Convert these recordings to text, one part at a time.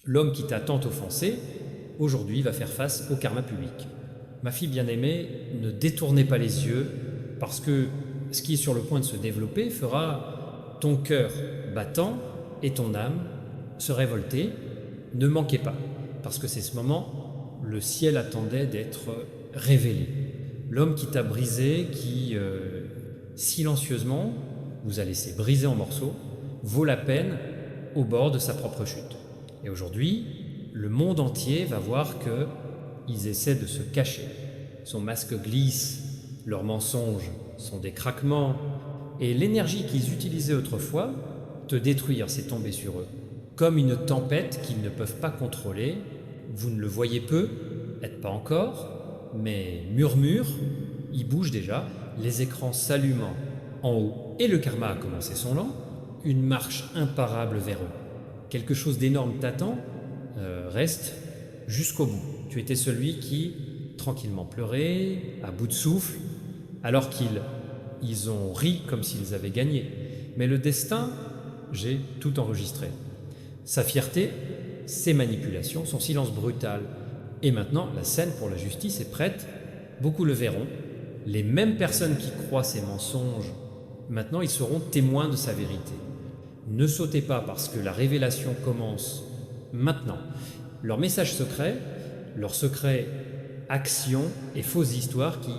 L'homme qui t'a tant offensé, aujourd'hui va faire face au karma public. Ma fille bien-aimée, ne détournez pas les yeux, parce que ce qui est sur le point de se développer fera ton cœur battant et ton âme se révolter. Ne manquez pas, parce que c'est ce moment, le ciel attendait d'être révélé. L'homme qui t'a brisé, qui silencieusement vous a laissé briser en morceaux, vaut la peine au bord de sa propre chute. Et aujourd'hui, le monde entier va voir qu'ils essaient de se cacher. Son masque glisse, leurs mensonges sont des craquements, et l'énergie qu'ils utilisaient autrefois, te détruire, c'est tomber sur eux. Comme une tempête qu'ils ne peuvent pas contrôler, vous ne le voyez peu, peut-être pas encore, mais murmure, il bouge déjà, les écrans s'allumant en haut, et le karma a commencé son lent, une marche imparable vers eux. Quelque chose d'énorme t'attend, reste jusqu'au bout. Tu étais celui qui, tranquillement pleurait, à bout de souffle, alors qu'ils ont ri comme s'ils avaient gagné. Mais le destin, j'ai tout enregistré. Sa fierté, ses manipulations, son silence brutal. Et maintenant, la scène pour la justice est prête. Beaucoup le verront. Les mêmes personnes qui croient ces mensonges, maintenant ils seront témoins de sa vérité. Ne sautez pas parce que la révélation commence maintenant. Leurs messages secrets, leurs secrets actions et fausses histoires qui,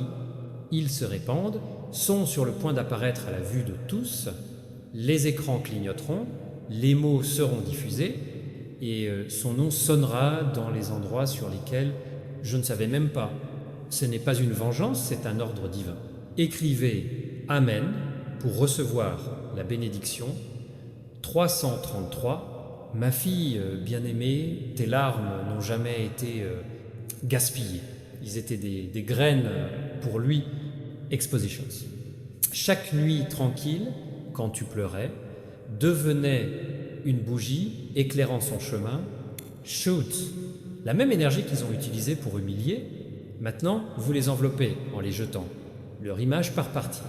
ils se répandent, sont sur le point d'apparaître à la vue de tous. Les écrans clignoteront, les mots seront diffusés et son nom sonnera dans les endroits sur lesquels je ne savais même pas. Ce n'est pas une vengeance, c'est un ordre divin. Écrivez Amen pour recevoir la bénédiction. 333. Ma fille bien-aimée, tes larmes n'ont jamais été gaspillées. Ils étaient des graines pour lui. Expositions. Chaque nuit tranquille, quand tu pleurais, devenait une bougie éclairant son chemin. Shoot. La même énergie qu'ils ont utilisée pour humilier, maintenant vous les enveloppez en les jetant. Leur image par partie.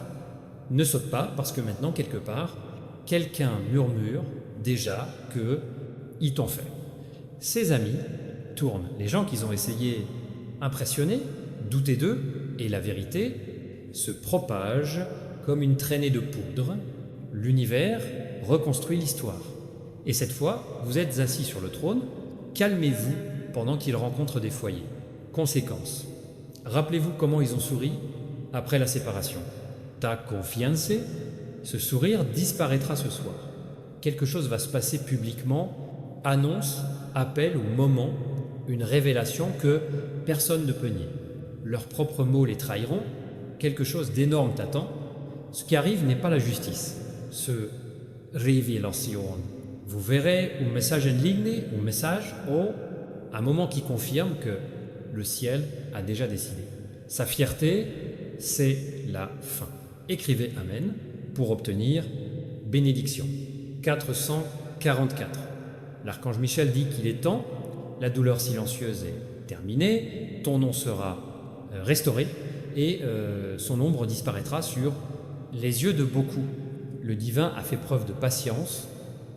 Ne saute pas parce que maintenant, quelque part, quelqu'un murmure déjà qu'ils t'ont fait. Ses amis tournent. Les gens qu'ils ont essayé impressionner, douter d'eux, et la vérité se propage comme une traînée de poudre. L'univers reconstruit l'histoire. Et cette fois, vous êtes assis sur le trône, calmez-vous pendant qu'ils rencontrent des foyers. Conséquence. Rappelez-vous comment ils ont souri après la séparation. Ta confiance, ce sourire disparaîtra ce soir. Quelque chose va se passer publiquement, annonce, appel ou moment, une révélation que personne ne peut nier. Leurs propres mots les trahiront, quelque chose d'énorme t'attend. Ce qui arrive n'est pas la justice, ce révélation. Vous verrez un message en ligne, un message ou un moment qui confirme que le ciel a déjà décidé. Sa fierté, c'est la fin. Écrivez Amen pour obtenir bénédiction. 444. L'archange Michel dit qu'il est temps, la douleur silencieuse est terminée, ton nom sera restauré et son ombre disparaîtra sur les yeux de beaucoup. Le divin a fait preuve de patience,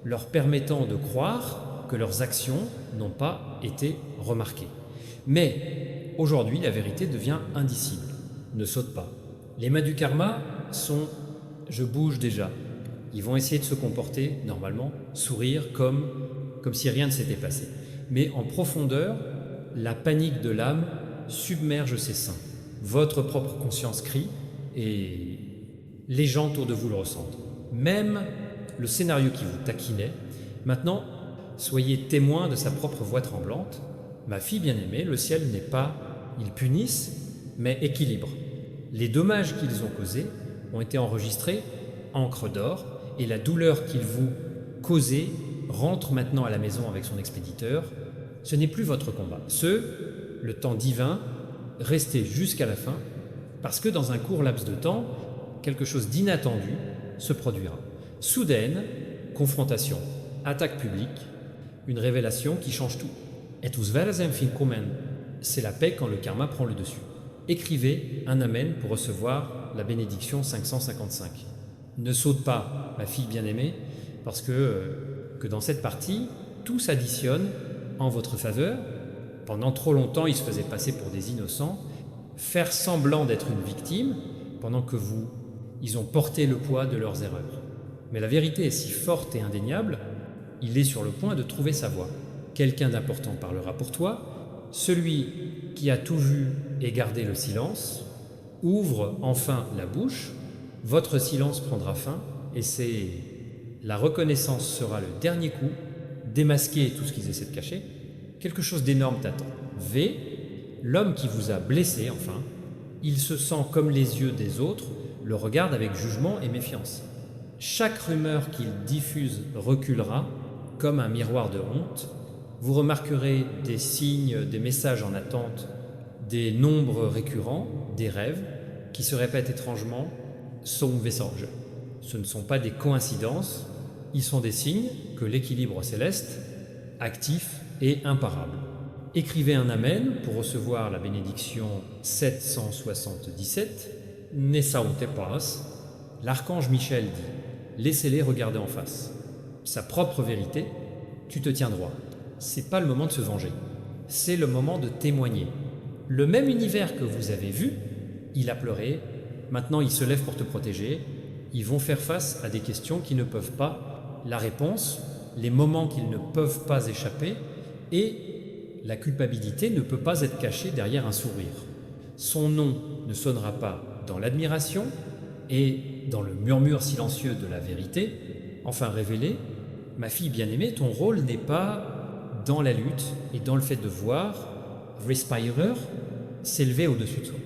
leur permettant de croire que leurs actions n'ont pas été remarquées. Mais aujourd'hui, la vérité devient indicible. Ne saute pas. Les mains du karma sont « je bouge déjà ». Ils vont essayer de se comporter normalement, sourire comme si rien ne s'était passé. Mais en profondeur, la panique de l'âme submerge ses seins. Votre propre conscience crie et les gens autour de vous le ressentent. Même le scénario qui vous taquinait, maintenant, soyez témoin de sa propre voix tremblante. Ma fille bien-aimée, le ciel n'est pas, ils punissent, mais équilibre. Les dommages qu'ils ont causés ont été enregistrés, encre d'or, et la douleur qu'ils vous causez rentre maintenant à la maison avec son expéditeur. Ce n'est plus votre combat. Le temps divin, restez jusqu'à la fin, parce que dans un court laps de temps, quelque chose d'inattendu se produira. Soudaine, confrontation, attaque publique, une révélation qui change tout. Et tous verzen fin komen. C'est la paix quand le karma prend le dessus. Écrivez un Amen pour recevoir la bénédiction 555. Ne saute pas, ma fille bien-aimée, parce que dans cette partie, tout s'additionne en votre faveur. Pendant trop longtemps, ils se faisaient passer pour des innocents, faire semblant d'être une victime, pendant que ils ont porté le poids de leurs erreurs. Mais la vérité est si forte et indéniable, il est sur le point de trouver sa voie. Quelqu'un d'important parlera pour toi. Celui qui a tout vu et gardé le silence ouvre enfin la bouche. Votre silence prendra fin et la reconnaissance sera le dernier coup. Démasquer tout ce qu'ils essaient de cacher. Quelque chose d'énorme t'attend. V. L'homme qui vous a blessé, enfin, il se sent comme les yeux des autres, le regarde avec jugement et méfiance. Chaque rumeur qu'il diffuse reculera, comme un miroir de honte. Vous remarquerez des signes, des messages en attente, des nombres récurrents, des rêves, qui se répètent étrangement, sont messages. Ce ne sont pas des coïncidences, ils sont des signes que l'équilibre céleste, actif et imparable. Écrivez un Amen pour recevoir la bénédiction 777. Nesaute pas. L'archange Michel dit: laissez-les regarder en face. Sa propre vérité, tu te tiens droit. C'est pas le moment de se venger, c'est le moment de témoigner. Le même univers que vous avez vu, il a pleuré, maintenant il se lève pour te protéger. Ils vont faire face à des questions qui ne peuvent pas, la réponse, les moments qu'ils ne peuvent pas échapper, et la culpabilité ne peut pas être cachée derrière un sourire. Son nom ne sonnera pas dans l'admiration et dans le murmure silencieux de la vérité. Enfin révélé, ma fille bien-aimée, ton rôle n'est pas dans la lutte et dans le fait de voir Respirer s'élever au-dessus de soi.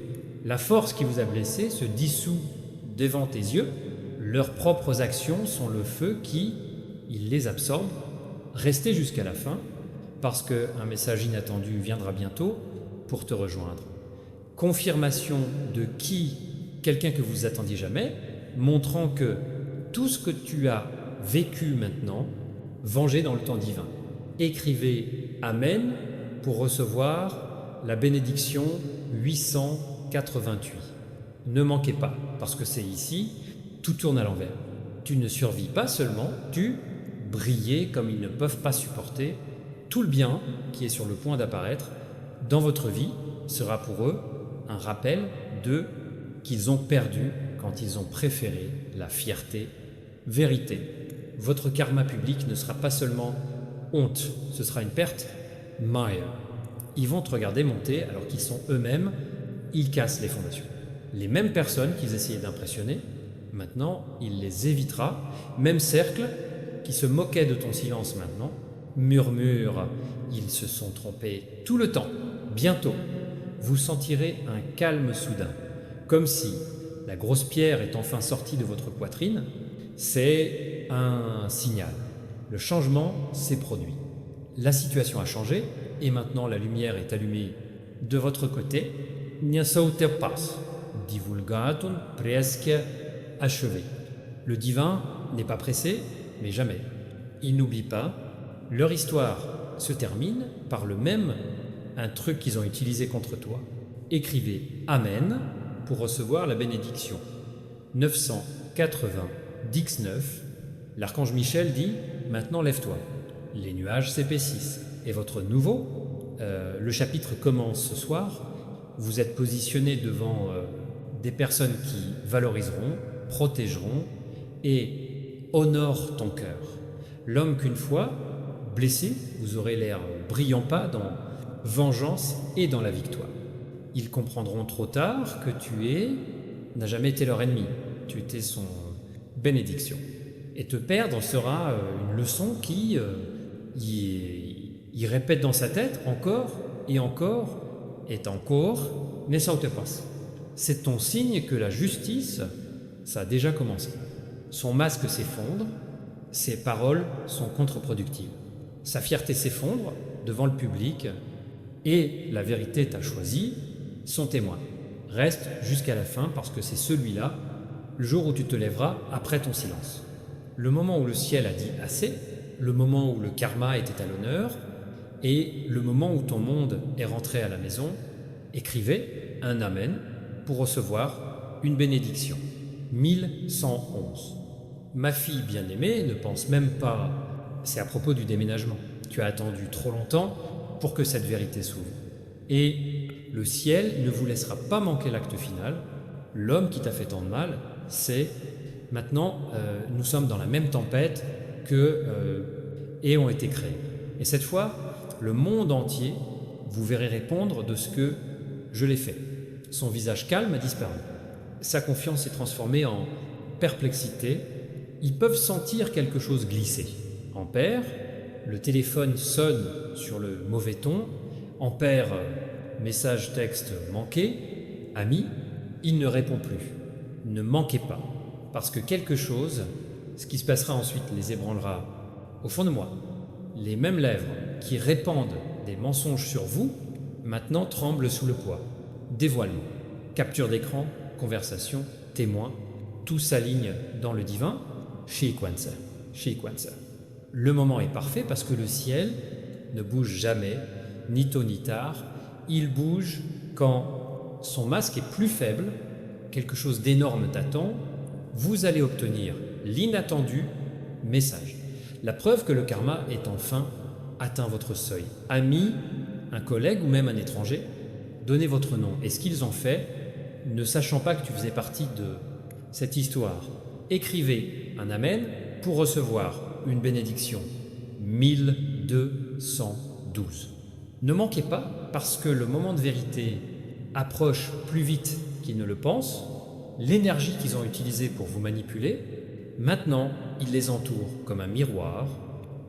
La force qui vous a blessé se dissout devant tes yeux. Leurs propres actions sont le feu qui, il les absorbe. Restez jusqu'à la fin, parce qu'un message inattendu viendra bientôt pour te rejoindre. Confirmation de quelqu'un que vous attendiez jamais, montrant que tout ce que tu as vécu maintenant, vengé dans le temps divin. Écrivez Amen pour recevoir la bénédiction 888. Ne manquez pas, parce que c'est ici, tout tourne à l'envers. Tu ne survis pas seulement, tu brillais comme ils ne peuvent pas supporter. Tout le bien qui est sur le point d'apparaître dans votre vie sera pour eux un rappel de qu'ils ont perdu quand ils ont préféré la fierté. Vérité, votre karma public ne sera pas seulement honte, ce sera une perte. Mire. Ils vont te regarder monter alors qu'ils sont eux-mêmes, ils cassent les fondations. Les mêmes personnes qu'ils essayaient d'impressionner, maintenant, il les évitera. Même cercle qui se moquait de ton silence maintenant, murmure, ils se sont trompés tout le temps. Bientôt, vous sentirez un calme soudain, comme si la grosse pierre est enfin sortie de votre poitrine. C'est un signal. Le changement s'est produit. La situation a changé et maintenant la lumière est allumée de votre côté. Nesaute pas. Divulgatum presque achevé. Le divin n'est pas pressé, mais jamais. Il n'oublie pas. Leur histoire se termine par un truc qu'ils ont utilisé contre toi. Écrivez Amen pour recevoir la bénédiction. 980 Dix 9. L'archange Michel dit: maintenant lève-toi. Les nuages s'épaississent. Et votre le chapitre commence ce soir. Vous êtes positionné devant des personnes qui valoriseront, protégeront et honorent ton cœur. L'homme qu'une fois blessé, vous aurez l'air brillant pas dans vengeance et dans la victoire. Ils comprendront trop tard que n'as jamais été leur ennemi. Tu étais son bénédiction. Et te perdre sera une leçon qui il répète dans sa tête encore et encore et encore. Nesaute pas. C'est ton signe que la justice, ça a déjà commencé. Son masque s'effondre, ses paroles sont contre-productives. Sa fierté s'effondre devant le public et la vérité t'a choisi, son témoin. Reste jusqu'à la fin parce que c'est celui-là, le jour où tu te lèveras après ton silence. Le moment où le ciel a dit assez, le moment où le karma était à l'honneur et le moment où ton monde est rentré à la maison, écrivez un Amen pour recevoir une bénédiction. 1111. Ma fille bien-aimée ne pense même pas, c'est à propos du déménagement. Tu as attendu trop longtemps, pour que cette vérité s'ouvre. Et le ciel ne vous laissera pas manquer l'acte final. L'homme qui t'a fait tant de mal, c'est maintenant, nous sommes dans la même tempête et ont été créés. Et cette fois, le monde entier, vous verrez répondre de ce que je l'ai fait. Son visage calme a disparu. Sa confiance s'est transformée en perplexité. Ils peuvent sentir quelque chose glisser. Ampère, le téléphone sonne sur le mauvais ton. Ampère, message texte manqué. Ami, il ne répond plus. Ne manquez pas, parce que quelque chose, ce qui se passera ensuite, les ébranlera au fond de moi. Les mêmes lèvres qui répandent des mensonges sur vous, maintenant tremblent sous le poids. Dévoilement, capture d'écran, conversation, témoin, tout s'aligne dans le divin. Shikwansa. Le moment est parfait parce que le ciel ne bouge jamais, ni tôt ni tard. Il bouge quand son masque est plus faible, quelque chose d'énorme t'attend, vous allez obtenir l'inattendu message. La preuve que le karma est enfin atteint votre seuil. Ami, un collègue ou même un étranger, donnez votre nom. Et ce qu'ils ont fait, ne sachant pas que tu faisais partie de cette histoire, écrivez un amen pour recevoir une bénédiction. 1212. Ne manquez pas, parce que le moment de vérité approche plus vite qu'ils ne le pensent. L'énergie qu'ils ont utilisée pour vous manipuler, maintenant, il les entoure comme un miroir.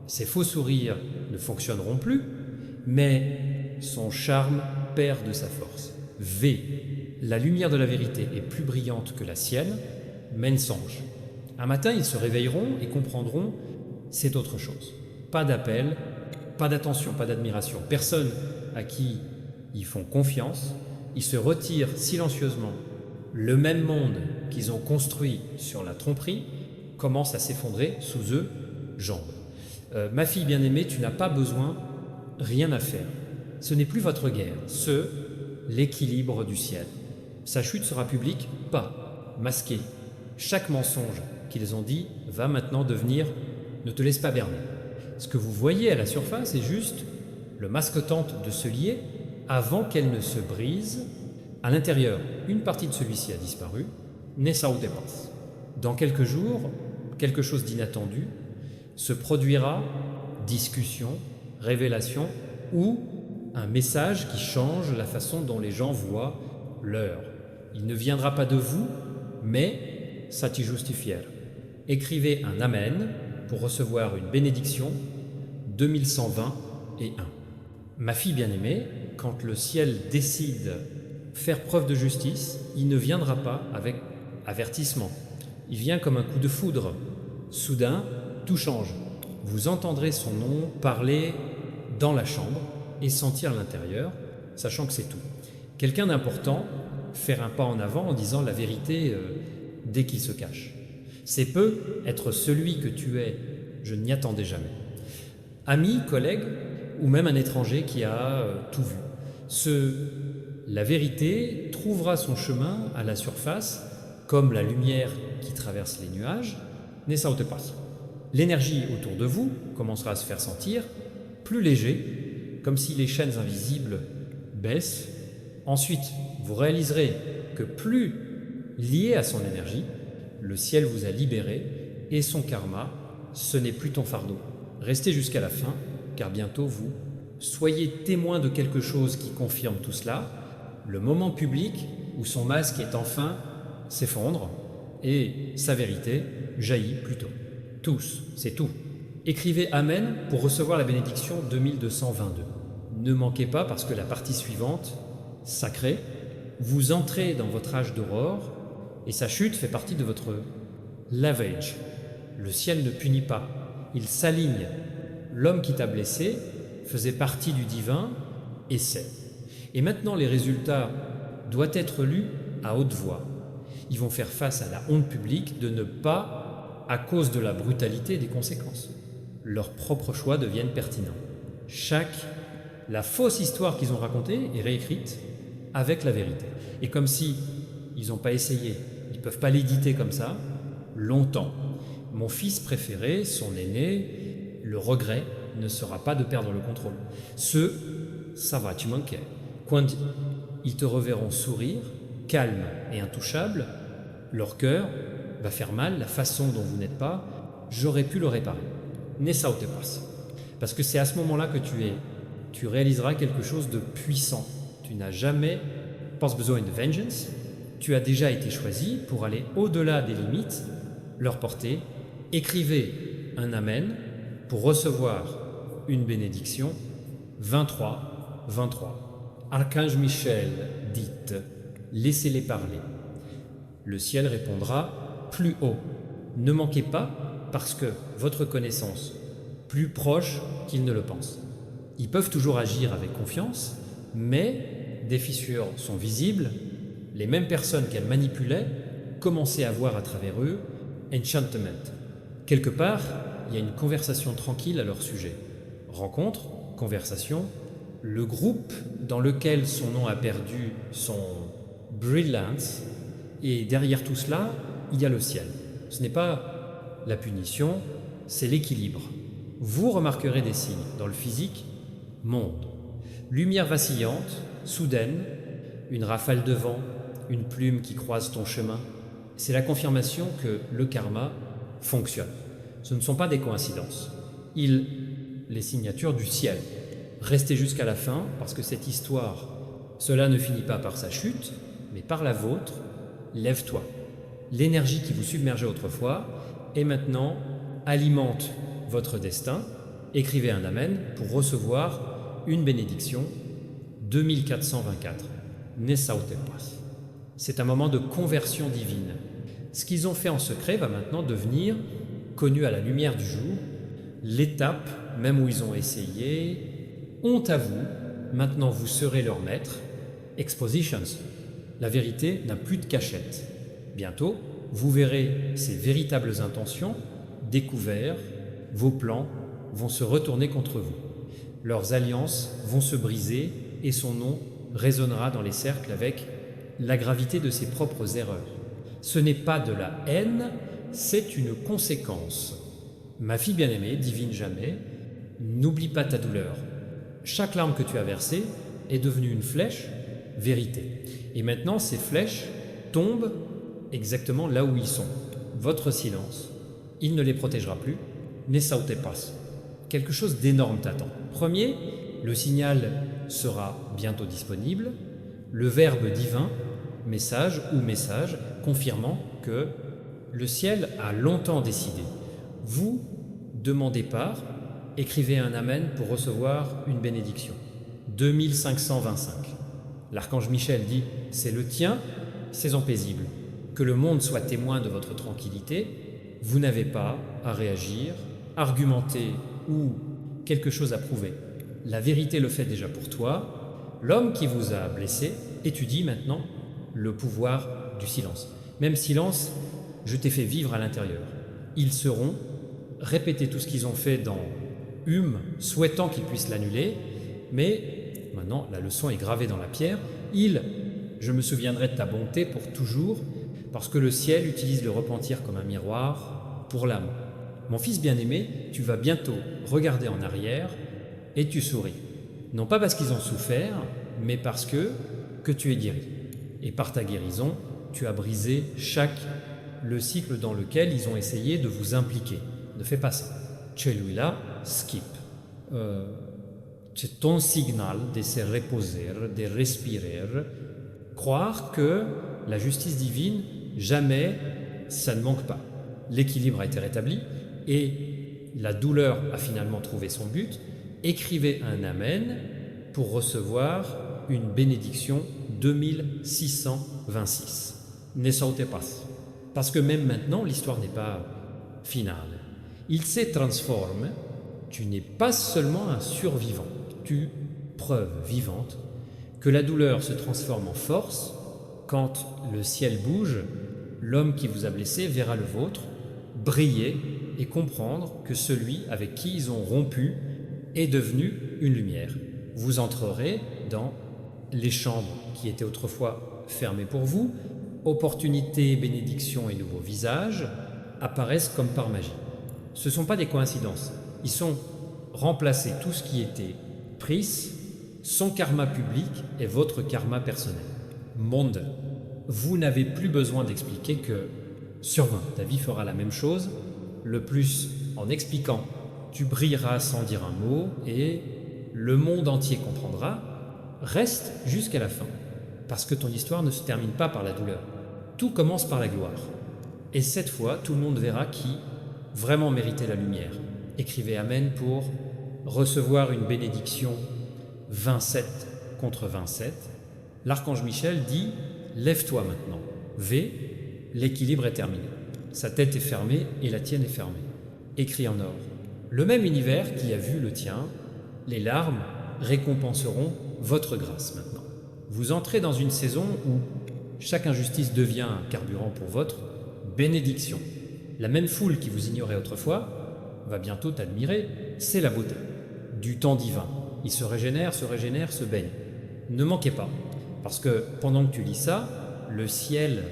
Ses faux sourires ne fonctionneront plus, mais son charme perd de sa force. V. La lumière de la vérité est plus brillante que la sienne. Mensonge. Un matin, ils se réveilleront et comprendront, c'est autre chose. Pas d'appel, pas d'attention, pas d'admiration. Personne à qui ils font confiance. Ils se retirent silencieusement. Le même monde qu'ils ont construit sur la tromperie commence à s'effondrer sous eux, jambes. Ma fille bien-aimée, tu n'as pas besoin, rien à faire. Ce n'est plus votre guerre, l'équilibre du ciel. Sa chute sera publique, pas masquée. Chaque mensonge qu'ils ont dit va maintenant devenir « ne te laisse pas berner ». Ce que vous voyez à la surface est juste le masque tente de se lier avant qu'elle ne se brise. À l'intérieur, une partie de celui-ci a disparu. Nessa ou dépense. Dans quelques jours, quelque chose d'inattendu se produira, discussion, révélation ou un message qui change la façon dont les gens voient l'heure. Il ne viendra pas de vous, mais sati justifier. Écrivez un amen pour recevoir une bénédiction 2120 et 1. Ma fille bien-aimée, quand le ciel décide faire preuve de justice, il ne viendra pas avec avertissement. Il vient comme un coup de foudre. Soudain, tout change. Vous entendrez son nom parler dans la chambre et sentir l'intérieur, sachant que c'est tout. Quelqu'un d'important faire un pas en avant en disant la vérité dès qu'il se cache. C'est peu être celui que tu es, je n'y attendais jamais. Ami, collègue ou même un étranger qui a tout vu. La vérité trouvera son chemin à la surface comme la lumière qui traverse les nuages. Nessa ou te passe. L'énergie autour de vous commencera à se faire sentir plus léger, comme si les chaînes invisibles baissent. Ensuite, vous réaliserez que plus lié à son énergie, le ciel vous a libéré et son karma, ce n'est plus ton fardeau. Restez jusqu'à la fin, car bientôt vous soyez témoin de quelque chose qui confirme tout cela. Le moment public où son masque est enfin s'effondre et sa vérité jaillit plus tôt. Tous, c'est tout. Écrivez Amen pour recevoir la bénédiction 2222. Ne manquez pas parce que la partie suivante, sacrée, vous entrez dans votre âge d'aurore et sa chute fait partie de votre lavage. Le ciel ne punit pas, il s'aligne. L'homme qui t'a blessé faisait partie du divin et c'est. Et maintenant les résultats doivent être lus à haute voix. Ils vont faire face à la honte publique de ne pas, à cause de la brutalité des conséquences. Leurs propres choix deviennent pertinents. La fausse histoire qu'ils ont racontée est réécrite avec la vérité. Et comme si ils n'ont pas essayé, ils ne peuvent pas l'éditer comme ça, longtemps. Mon fils préféré, son aîné, le regret ne sera pas de perdre le contrôle. ça va, tu manquais. Quand ils te reverront sourire, calme et intouchable, leur cœur va faire mal, la façon dont vous n'êtes pas, j'aurais pu le réparer. Ne ça te passe. Parce que c'est à ce moment-là que tu réaliseras quelque chose de puissant. Tu n'as jamais pas besoin de vengeance, tu as déjà été choisi pour aller au-delà des limites, leur porter. Écrivez un Amen pour recevoir une bénédiction. 23, 23. Archange Michel dit, laissez-les parler. Le ciel répondra plus haut. Ne manquez pas parce que votre connaissance, plus proche qu'ils ne le pensent. Ils peuvent toujours agir avec confiance, mais des fissures sont visibles. Les mêmes personnes qu'elles manipulaient commençaient à voir à travers eux enchantment. Quelque part, il y a une conversation tranquille à leur sujet. Rencontre, conversation, le groupe dans lequel son nom a perdu son brilliance, et derrière tout cela, il y a le ciel. Ce n'est pas la punition, c'est l'équilibre. Vous remarquerez des signes dans le physique, monde. Lumière vacillante, soudaine, une rafale de vent, une plume qui croise ton chemin. C'est la confirmation que le karma fonctionne. Ce ne sont pas des coïncidences. Les signatures du ciel. Restez jusqu'à la fin parce que cette histoire, cela ne finit pas par sa chute, mais par la vôtre. Lève-toi. L'énergie qui vous submergeait autrefois et maintenant alimente votre destin. Écrivez un Amen pour recevoir une bénédiction. 2424. Nesautepas. C'est un moment de conversion divine. Ce qu'ils ont fait en secret va maintenant devenir connu à la lumière du jour. L'étape, même où ils ont essayé, honte à vous, maintenant vous serez leur maître. Expositions. La vérité n'a plus de cachette. Bientôt, vous verrez ses véritables intentions découvertes, vos plans vont se retourner contre vous. Leurs alliances vont se briser et son nom résonnera dans les cercles avec la gravité de ses propres erreurs. Ce n'est pas de la haine, c'est une conséquence. Ma fille bien-aimée, divine jamais, n'oublie pas ta douleur. Chaque larme que tu as versée est devenue une flèche, vérité. Et maintenant, ces flèches tombent exactement là où ils sont. Votre silence, il ne les protégera plus. Ne sautez pas. Quelque chose d'énorme t'attend. Premier, le signal sera bientôt disponible. Le verbe divin, message ou message, confirmant que le ciel a longtemps décidé. Vous demandez part, écrivez un Amen pour recevoir une bénédiction. 2525. L'archange Michel dit, c'est le tien, saison paisible. Que le monde soit témoin de votre tranquillité, vous n'avez pas à réagir, argumenter ou quelque chose à prouver. La vérité le fait déjà pour toi. L'homme qui vous a blessé étudie maintenant le pouvoir du silence. Même silence, je t'ai fait vivre à l'intérieur. Ils seront répéter tout ce qu'ils ont fait dans souhaitant qu'ils puissent l'annuler, mais maintenant la leçon est gravée dans la pierre. Je me souviendrai de ta bonté pour toujours, parce que le ciel utilise le repentir comme un miroir pour l'âme. Mon fils bien-aimé, tu vas bientôt regarder en arrière et tu souris. Non pas parce qu'ils ont souffert, mais parce que tu es guéri. Et par ta guérison, tu as brisé le cycle dans lequel ils ont essayé de vous impliquer. Ne fais pas ça. Celui-là, skip. C'est ton signal de se reposer, de respirer. Croire que la justice divine, jamais, ça ne manque pas. L'équilibre a été rétabli et la douleur a finalement trouvé son but. Écrivez un Amen pour recevoir une bénédiction 2626. Ne sautez pas. Parce que même maintenant, l'histoire n'est pas finale. Il se transforme. Tu n'es pas seulement un survivant. Tu, preuve vivante, que la douleur se transforme en force. Quand le ciel bouge, l'homme qui vous a blessé verra le vôtre briller et comprendre que celui avec qui ils ont rompu est devenu une lumière. Vous entrerez dans les chambres qui étaient autrefois fermées pour vous. Opportunités, bénédictions et nouveaux visages apparaissent comme par magie. Ce ne sont pas des coïncidences. Ils sont remplacés, tout ce qui était pris Son karma public est votre karma personnel. Monde. Vous n'avez plus besoin d'expliquer que sur 20, ta vie fera la même chose, le plus en expliquant, tu brilleras sans dire un mot et le monde entier comprendra. Reste jusqu'à la fin, parce que ton histoire ne se termine pas par la douleur. Tout commence par la gloire. Et cette fois, tout le monde verra qui vraiment méritait la lumière. Écrivez Amen pour recevoir une bénédiction 27 contre 27. L'archange Michel dit « Lève-toi maintenant ». V, l'équilibre est terminé. Sa tête est fermée et la tienne est fermée. Écrit en or. Le même univers qui a vu le tien, les larmes récompenseront votre grâce maintenant. Vous entrez dans une saison où chaque injustice devient un carburant pour votre bénédiction. La même foule qui vous ignorait autrefois va bientôt t'admirer, c'est la beauté du temps divin. Il se régénère, se baigne. Ne manquez pas, parce que pendant que tu lis ça, le ciel,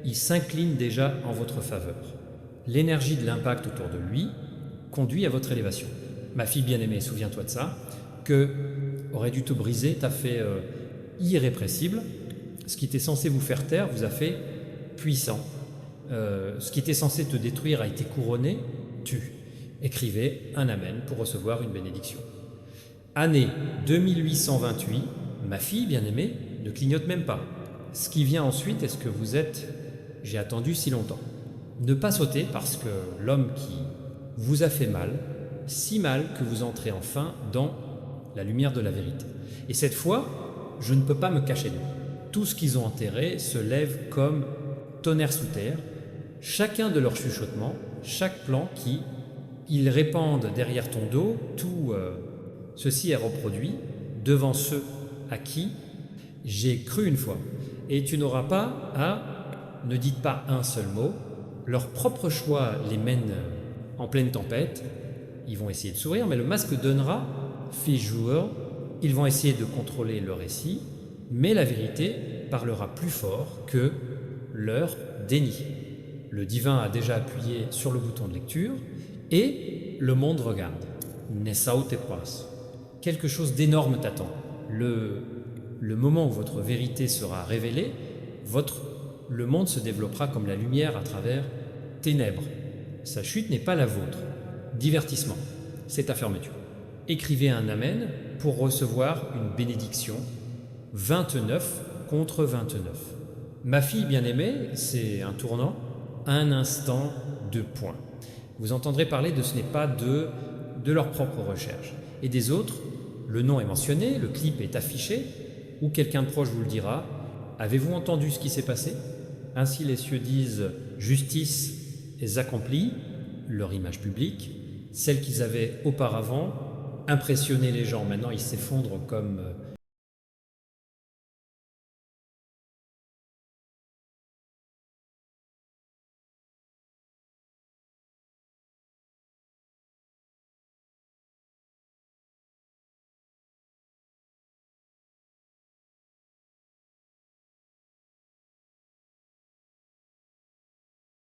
il s'incline déjà en votre faveur. L'énergie de l'impact autour de lui conduit à votre élévation. Ma fille bien-aimée, souviens-toi de ça, que aurait dû te briser, t'a fait irrépressible. Ce qui était censé vous faire taire vous a fait puissant. Ce qui était censé te détruire a été couronné, tu. Écrivez un Amen pour recevoir une bénédiction. Année 2828, ma fille bien-aimée, ne clignote même pas. Ce qui vient ensuite est ce que vous êtes, j'ai attendu si longtemps. Ne pas sauter parce que l'homme qui vous a fait mal, si mal que vous entrez enfin dans la lumière de la vérité. Et cette fois, je ne peux pas me cacher d'eux. Tout ce qu'ils ont enterré se lève comme tonnerre sous terre, chacun de leurs chuchotements, chaque plan qui, ils répandent derrière ton dos, tout ceci est reproduit devant ceux à qui j'ai cru une fois. Et tu n'auras pas à, ne dites pas un seul mot, leur propre choix les mène en pleine tempête, ils vont essayer de sourire, mais le masque donnera, fait jour, ils vont essayer de contrôler le récit, mais la vérité parlera plus fort que leur déni. Le divin a déjà appuyé sur le bouton de lecture et le monde regarde. Nessau te passe. Quelque chose d'énorme t'attend. Le moment où votre vérité sera révélée, le monde se développera comme la lumière à travers ténèbres. Sa chute n'est pas la vôtre. Divertissement, c'est ta fermeture. Écrivez un Amen pour recevoir une bénédiction 29 contre 29. Ma fille bien-aimée, c'est un tournant, un instant de point. Vous entendrez parler de ce n'est pas de leur propre recherche. Et des autres, le nom est mentionné, le clip est affiché, ou quelqu'un de proche vous le dira. Avez-vous entendu ce qui s'est passé? Ainsi les cieux disent justice est accomplie, leur image publique, celle qu'ils avaient auparavant impressionné les gens. Maintenant, ils s'effondrent comme